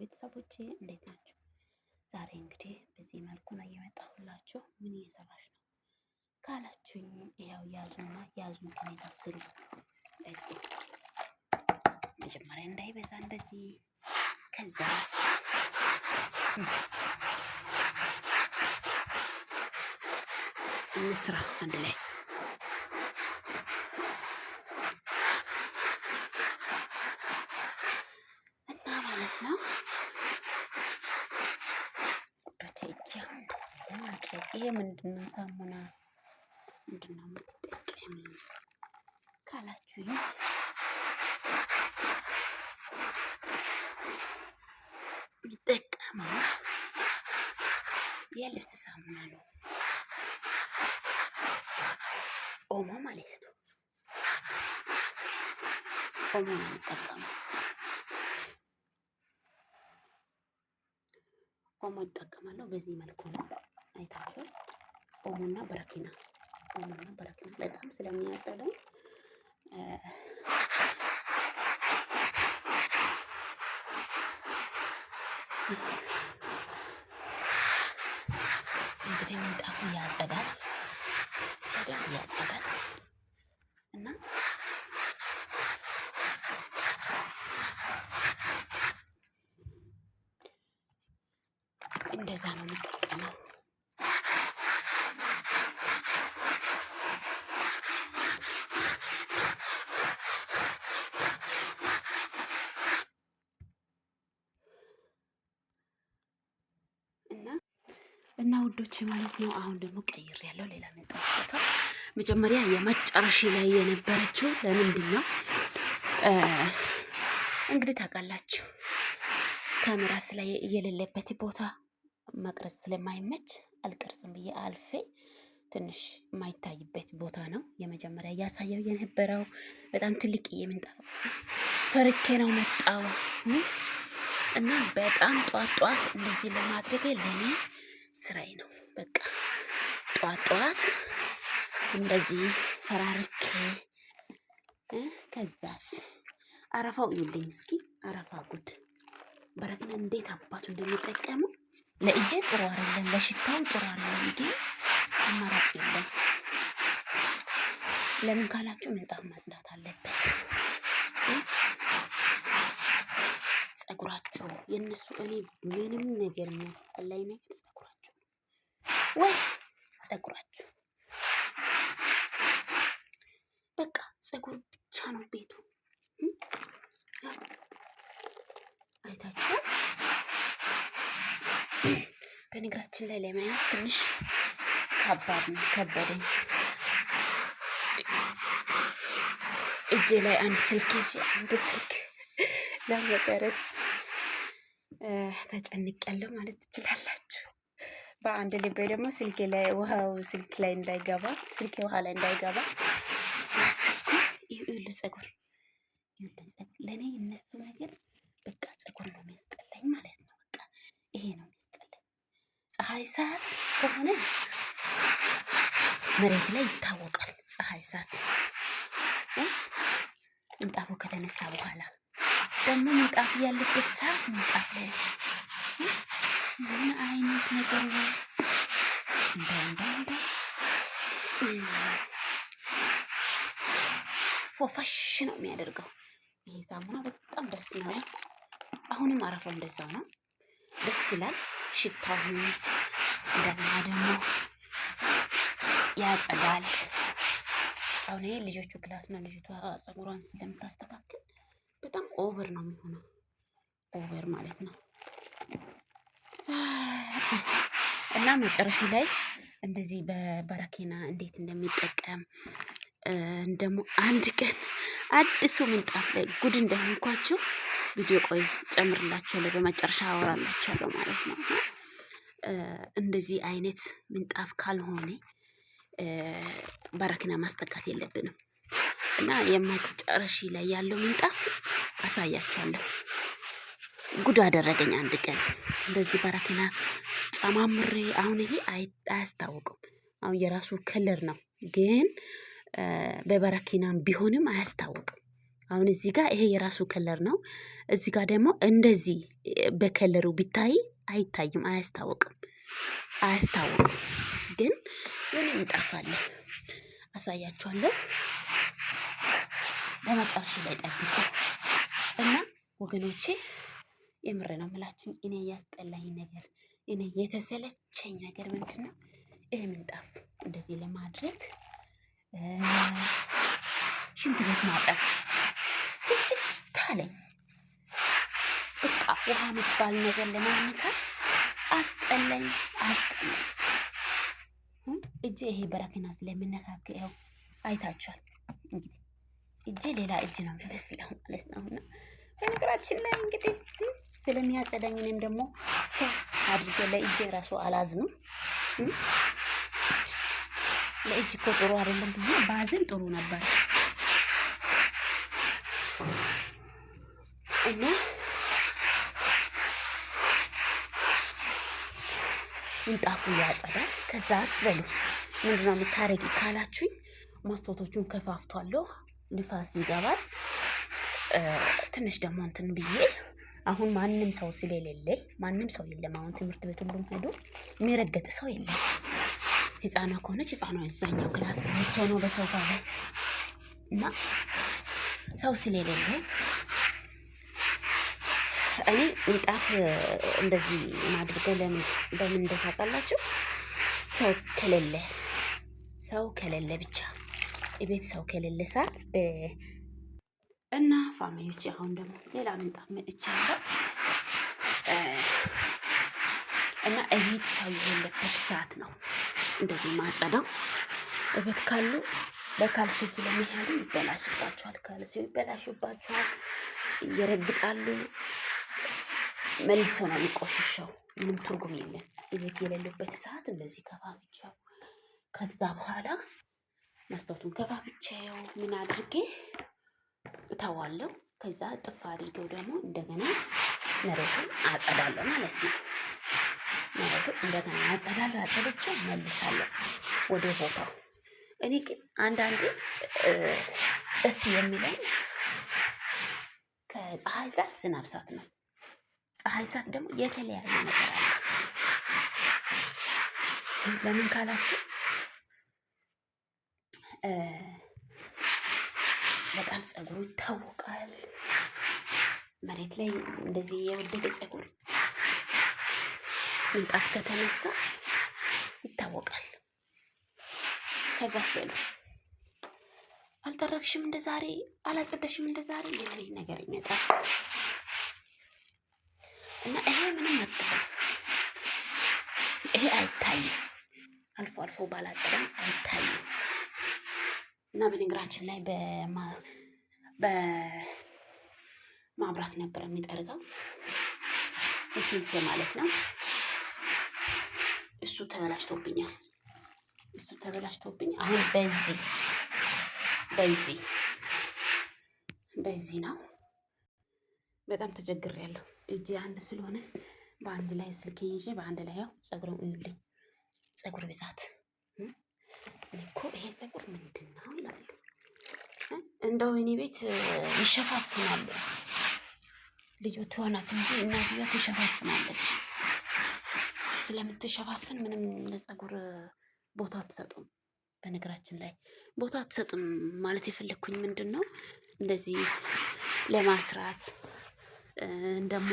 ቤተሰቦቼ እንዴት ናቸው? ዛሬ እንግዲህ በዚህ መልኩ ነው እየመጣሁላችሁ። ምን እየሰራሽ ነው ካላችሁኝ፣ ያው ያዙን ከኔ ጋር ስሩ። መጀመሪያ እንዳይበዛ እንደዚህ፣ ከዛስ እንስራ አንድ ላይ እና ማለት ነው። ይሄ ምንድነው? ሳሙና ምንድነው የምትጠቀሚ ካላችሁኝ፣ የምጠቀመው የልብስ ሳሙና ነው። ኦሞ ማለት ነው። ኦሞ ነው የምጠቀመው። ኦሞ ይጠቀማለሁ። በዚህ መልኩ ነው አይታችሁ። ኦሞና በረኪና በጣም ስለሚያጸዳኝ እንግዲህ ምንጣፉ ያጸዳል፣ በደንብ ያጸዳል እና እንደዛ ነው የምጠቀመው። እና ውዶች ማለት ነው። አሁን ደግሞ ቀይር ያለው ሌላ ምንጣፍ ቦታ መጀመሪያ የመጨረሻ ላይ የነበረችው ለምንድን ነው እንግዲህ ታውቃላችሁ፣ ካሜራ ላይ የሌለበት ቦታ መቅረጽ ስለማይመች አልቀርጽም ብዬ አልፌ ትንሽ የማይታይበት ቦታ ነው የመጀመሪያ እያሳየው የነበረው። በጣም ትልቅ የምንጣፍ ፈርኬ ነው መጣው እና በጣም ጧት እንደዚህ ለማድረግ ለኔ ስራዬ ነው። በቃ ጧት እንደዚህ ፈራርኬ ከዛስ አረፋው ይልኝ እስኪ አረፋ ጉድ በረኪና እንዴት አባቱ እንደሚጠቀሙ ለእጄ ጥሩ አይደለም፣ ለሽታው ጥሩ አይደለም። ግን አማራጭ የለም። ለምን ካላችሁ ምንጣፍ ማጽዳት አለበት። ጸጉራችሁ የነሱ እኔ ምንም ነገር የሚያስጠላኝ ነገር ጸጉራችሁ ወይ ጸጉራችሁ በቃ ጸጉር ብቻ ነው ቤቱ። አይታችሁ በነገራችን ላይ ለመያዝ ትንሽ ከባድ ነው፣ ከበደኝ። እጄ ላይ አንድ ስልክ ለመቀረጽ ተጨንቄያለሁ ማለት ትችላላችሁ። በአንድ ልቤ ደግሞ ስልኬ ላይ ስልክ ላይ እንዳይገባ ስልኬ ውሃ ላይ እንዳይገባ ያስኩ። ይሁሉ ጸጉር ለኔ እነሱ ነገር በቃ ጸጉር ነው የሚያስጠላኝ ማለት ነው። በቃ ይሄ ነው የሚያስጠላኝ። ፀሐይ ሰዓት ከሆነ መሬት ላይ ይታወቃል። ፀሐይ ሰዓት ምንጣፉ ከተነሳ በኋላ ደግሞ ምንጣፍ ያለበት ሰዓት ምንጣፍ ላይ ምን አይነት ነገር ነው? ፎፋሽ ነው የሚያደርገው። ይሄ ሳሙና በጣም ደስ ነው። አሁንም አረፋው እንደዛው ነው፣ ደስ ይላል። ሽታው እንደገና ደግሞ ያጸዳል። አሁን ይሄ ልጆቹ ክላስ ነው። ልጅቷ ጸጉሯን ስለምታስተካክል በጣም ኦቨር ነው የሚሆነው። ኦቨር ማለት ነው። እና መጨረሻ ላይ እንደዚህ በበረኪና እንዴት እንደሚጠቀም ደግሞ አንድ ቀን አዲሱ ምንጣፍ ላይ ጉድ እንደሆንኳችሁ ቪዲዮ ቆይ ጨምርላችኋለሁ፣ በመጨረሻ አወራላችኋለሁ ማለት ነው። እንደዚህ አይነት ምንጣፍ ካልሆነ በረኪና ማስጠጋት የለብንም እና የመጨረሻ ላይ ያለው ምንጣፍ አሳያችኋለሁ። ጉድ አደረገኝ አንድ ቀን እንደዚህ በረኪና ጨማምሬ። አሁን ይሄ አያስታውቅም። አሁን የራሱ ከለር ነው፣ ግን በበረኪናም ቢሆንም አያስታውቅም። አሁን እዚህ ጋር ይሄ የራሱ ከለር ነው። እዚህ ጋር ደግሞ እንደዚህ በከለሩ ቢታይ አይታይም፣ አያስታውቅም። ግን የሆነ ምንጣፍ አለ፣ አሳያችኋለሁ። በመጨረሻ ላይ ጠብቁ እና ወገኖቼ፣ የምር ነው የምላችሁ። እኔ ያስጠላኝ ነገር፣ እኔ የተሰለቸኝ ነገር ምንድን ነው? ይህ ምንጣፍ እንደዚህ ለማድረግ ሽንት ቤት ማጠብ ስልችት አለኝ። በቃ ውሃ የሚባል ነገር ለማንካት አስጠላኝ። እጄ ይሄ በረኪና ስለምነካከ ያው አይታችኋል። እንግዲህ እጄ ሌላ እጅ ነው የሚመስለው ማለት ነው። እና በነገራችን ላይ እንግዲህ ስለሚያጸዳኝ እኔም ደግሞ ሰው አድርጌ ለእጄ ራሱ አላዝንም። ለእጅ እኮ ጥሩ አይደለም ብዬ ባዝን ጥሩ ነበር። እና ምንጣፉ ያጸዳል። ከዛ አስበሉ ምንድነው የምታረጊ ካላችሁኝ፣ መስኮቶቹን ከፋፍቷለሁ፣ ንፋስ ይገባል። ትንሽ ደግሞ እንትን ብዬ አሁን ማንም ሰው ስለሌለ ማንም ሰው የለም። አሁን ትምህርት ቤት ሁሉም ሄዶ የሚረገጥ ሰው የለም። ህፃኗ ከሆነች ህፃኗ እዛኛው ክላስ የምትሆነው በሶፋ ላይ እና ሰው ስለሌለ እኔ ምንጣፍ እንደዚህ ማድረገው በምን እንደታውቃላችሁ? ሰው ከሌለ ብቻ የቤት ሰው ከሌለ ሰዓት እና ፋሚሊዎች፣ አሁን ደግሞ ሌላ ምንጣፍ መጥቻለሁ እና እቤት ሰው የሌለበት ሰዓት ነው እንደዚህ ማጸዳው። እቤት ካሉ በካልሲ ስለሚሄዱ ይበላሽባቸዋል። ካልሲው ይበላሽባቸዋል፣ ይረግጣሉ፣ መልሶ ነው የሚቆሽሸው። ምንም ትርጉም የለም። እቤት የሌሉበት ሰዓት እንደዚህ ከፋፍቼው ከዛ በኋላ መስታወቱን ከፋፍቼው ምን አድርጌ እተዋለሁ። ከዛ ጥፋ አድርገው ደግሞ እንደገና መሬቱን አጸዳለሁ ማለት ነው። መሬቱን እንደገና አጸዳለሁ፣ አጸድቼው መልሳለሁ ወደ ቦታው። እኔ ግን አንዳንዴ ደስ የሚለኝ ከፀሐይ ሰዓት ዝናብ ሰዓት ነው። ፀሐይ ሰዓት ደግሞ የተለያየ ነገር አለ። ለምን ካላችሁ በጣም ፀጉሩ ይታወቃል። መሬት ላይ እንደዚህ የወደቀ ፀጉር ምንጣፍ ከተነሳ ይታወቃል። ከዛስ በሉ አልጠረግሽም እንደ ዛሬ፣ አላጸደሽም እንደ ዛሬ የሚል ነገር ይመጣል እና ይሄ ምንም አትበል፣ ይሄ አይታይም። አልፎ አልፎ ባላጸዳም አይታይም። እና በነገራችን ላይ በማብራት ነበር የሚጠርገው ኢቴንስ ማለት ነው። እሱ ተበላሽቶብኛል። አሁን በዚህ ነው። በጣም ተቸግሬያለሁ። እጄ አንድ ስለሆነ በአንድ ላይ ስልክ ይዤ በአንድ ላይ ያው ፀጉሩን እዩልኝ። ፀጉር ብዛት እኔ እኮ ይሄ ፀጉር ምንድን ነው ይላሉ። እንደው እኔ ቤት ይሸፋፍናሉ። ልጆቿ ናት እንጂ እናትየዋ ትሸፋፍናለች። ስለምትሸፋፍን ምንም ለፀጉር ቦታ አትሰጥም። በነገራችን ላይ ቦታ አትሰጥም ማለት የፈለግኩኝ ምንድን ነው እንደዚህ ለማስራት ደግሞ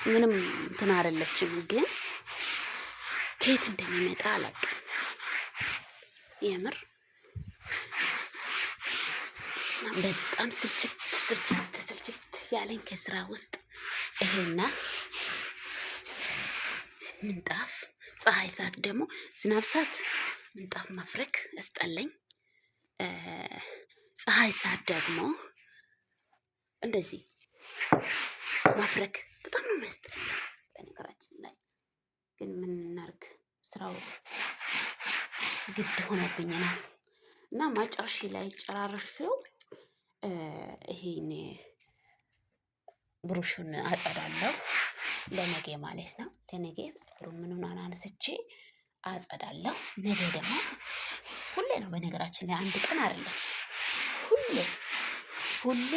ምንም እንትን አይደለችም። ግን ከየት እንደሚመጣ አላውቅም። የምር በጣም ስልችት ያለኝ ከስራ ውስጥ ይሄና ምንጣፍ፣ ፀሐይ ሰዓት ደግሞ ዝናብ ሰዓት ምንጣፍ መፍረክ አስጠላኝ። ፀሐይ ሰዓት ደግሞ እንደዚህ ማፍረክ በጣም ነው የሚያስጠላኝ። በነገራችን ላይ ግን ምን እናድርግ፣ ስራው ግድ ሆኖብኛል እና መጨረሻ ላይ ጨራርሼው ይሄን ብሩሹን አጸዳለሁ ለነገ ማለት ነው። ለነገ ፀጉሩን ምኑን አናንስቼ አጸዳለሁ። ነገ ደግሞ ሁሌ ነው በነገራችን ላይ አንድ ቀን አይደለም፣ ሁሌ ሁሌ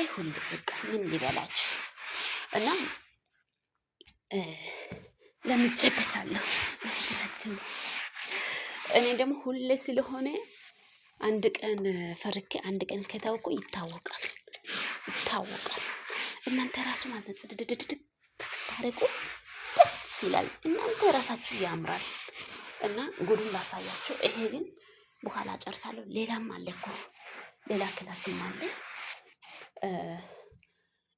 በቃ ምን ሊበላችሁ እና ለምጄበታለሁ። በነገራችን እኔ ደግሞ ሁሌ ስለሆነ አንድ ቀን ፈርኬ አንድ ቀን ከታውቁ ይታወቃል። እናንተ ራሱ ማለት ጽድድድድ ስታረቁ ደስ ይላል። እናንተ ራሳችሁ ያምራል። እና ጉዱን ላሳያችሁ። ይሄ ግን በኋላ ጨርሳለሁ። ሌላም አለ እኮ ሌላ ክላስም አለ።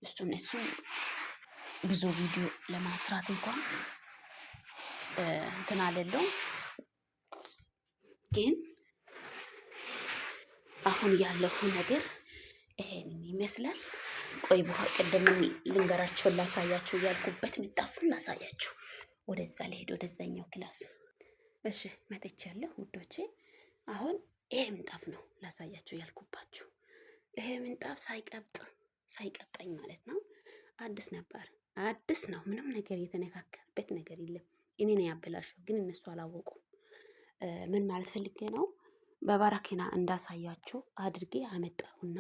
እሱን ብዙ ቪዲዮ ለማስራት እንኳን እንትን አይደለሁም፣ ግን አሁን ያለው ነገር ይሄንን ይመስላል። ቆይ ቅድም ልንገራቸውን ላሳያቸው እያልኩበት ምንጣፉን ላሳያቸው። ወደዛ ልሄድ፣ ወደዛኛው ክላስ። እሺ መጥቻለሁ ውዶቼ። አሁን ይሄ ምንጣፍ ነው ላሳያቸው ያልኩባችሁ። ይሄ ምንጣፍ ሳይቀብጠኝ ማለት ነው። አዲስ ነበር፣ አዲስ ነው። ምንም ነገር የተነካከረበት ነገር የለም። እኔ ነው ያበላሸው፣ ግን እነሱ አላወቁም። ምን ማለት ፈልጌ ነው? በባራኪና እንዳሳያችሁ አድርጌ አመጣሁና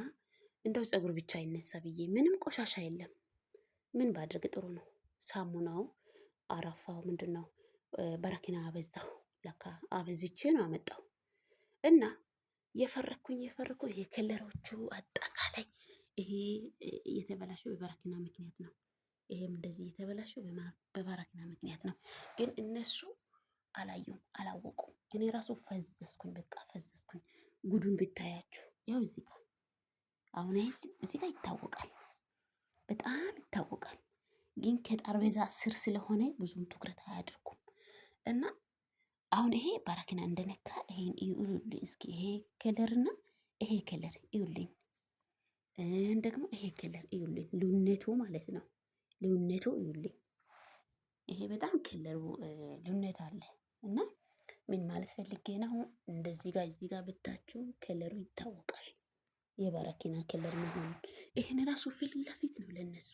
እንደው ፀጉር ብቻ ይነሳ ብዬ፣ ምንም ቆሻሻ የለም። ምን ባድርግ ጥሩ ነው? ሳሙናው አረፋው ምንድን ነው? በረኪና አበዛሁ። ለካ አበዝቼ ነው አመጣሁ። እና የፈረኩኝ ይሄ ከለሮቹ አጠቃላይ ይሄ የተበላሸው በበረኪና ምክንያት ነው። ይሄም እንደዚህ የተበላሸው በበረኪና ምክንያት ነው። ግን እነሱ አላዩም፣ አላወቁም። እኔ ራሱ ፈዘዝኩኝ፣ በቃ ፈዘዝኩኝ። ጉዱን ብታያችሁ ያው እዚህ ጋር አሁን እዚህ ጋር ይታወቃል፣ በጣም ይታወቃል። ግን ከጠረጴዛ ስር ስለሆነ ብዙም ትኩረት አያደርጉም። እና አሁን ይሄ በረኪና እንደነካ ይሄን እዩልኝ እስኪ። ይሄ ከለርና ይሄ ከለር እዩልኝ፣ ደግሞ ይሄ ከለር እዩልኝ። ልዩነቱ ማለት ነው፣ ልዩነቱ እዩልኝ። ይሄ በጣም ከለሩ ልዩነት አለ። እና ምን ማለት ፈልጌ ነው? እንደዚህ ጋር እዚህ ጋር ብታችሁ ከለሩ ይታወቃል፣ የበረኪና ከለር መሆኑ። ይሄን ራሱ ፊት ለፊት ነው ለነሱ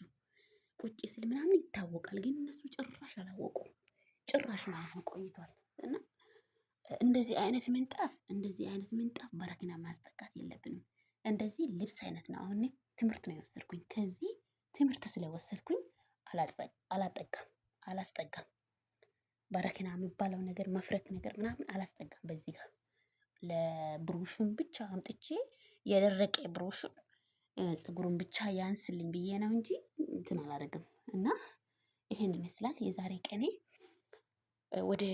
ቁጭ ስል ምናምን ይታወቃል። ግን እነሱ ጭራሽ አላወቁም፣ ጭራሽ ማለት ነው ቆይቷል። እና እንደዚህ አይነት ምንጣፍ በረኪና ማስጠቃት የለብንም። እንደዚህ ልብስ አይነት ነው። አሁን ትምህርት ነው የወሰድኩኝ። ከዚህ ትምህርት ስለወሰድኩኝ አላስጠጋም። በረኪና የሚባለው ነገር መፍረክ ነገር ምናምን አላስጠጋም። በዚህ ጋር ለብሩሹን ብቻ አምጥቼ የደረቀ ብሩሹን ፀጉሩን ብቻ ያንስልኝ ብዬ ነው እንጂ እንትን አላደርግም። እና ይሄን ይመስላል የዛሬ ቀኔ። ወደ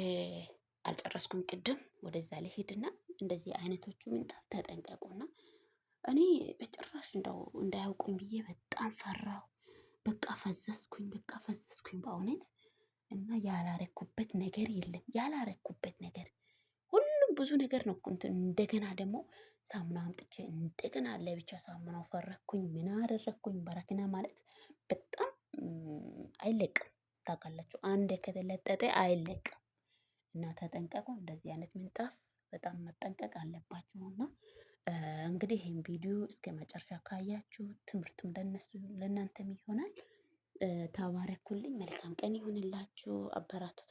አልጨረስኩም፣ ቅድም ወደዛ ልሄድና እንደዚህ አይነቶቹ ምንጣፍ ተጠንቀቁና። እኔ በጭራሽ እንደው እንዳያውቁኝ ብዬ በጣም ፈራሁ። በቃ ፈዘዝኩኝ በእውነት። እና ያላረኩበት ነገር የለም፣ ያላረኩበት ነገር ሁሉም ብዙ ነገር ነው። እንደገና ደግሞ ሳሙና አምጥቼ እንደገና ለብቻ ሳሙናው ፈረኩኝ። ምን አደረኩኝ? በረኪና ማለት በጣም አይለቅም፣ ታውቃላችሁ። አንድ ከተለጠጠ አይለቅም። እና ተጠንቀቁ። እንደዚህ አይነት ምንጣፍ በጣም መጠንቀቅ አለባችሁ። እና እንግዲህ ይህን ቪዲዮ እስከ መጨረሻ ካያችሁ ትምህርቱም ለእናንተም ይሆናል። ተባረኩልኝ። መልካም ቀን ይሁንላችሁ። አበራቱኝ።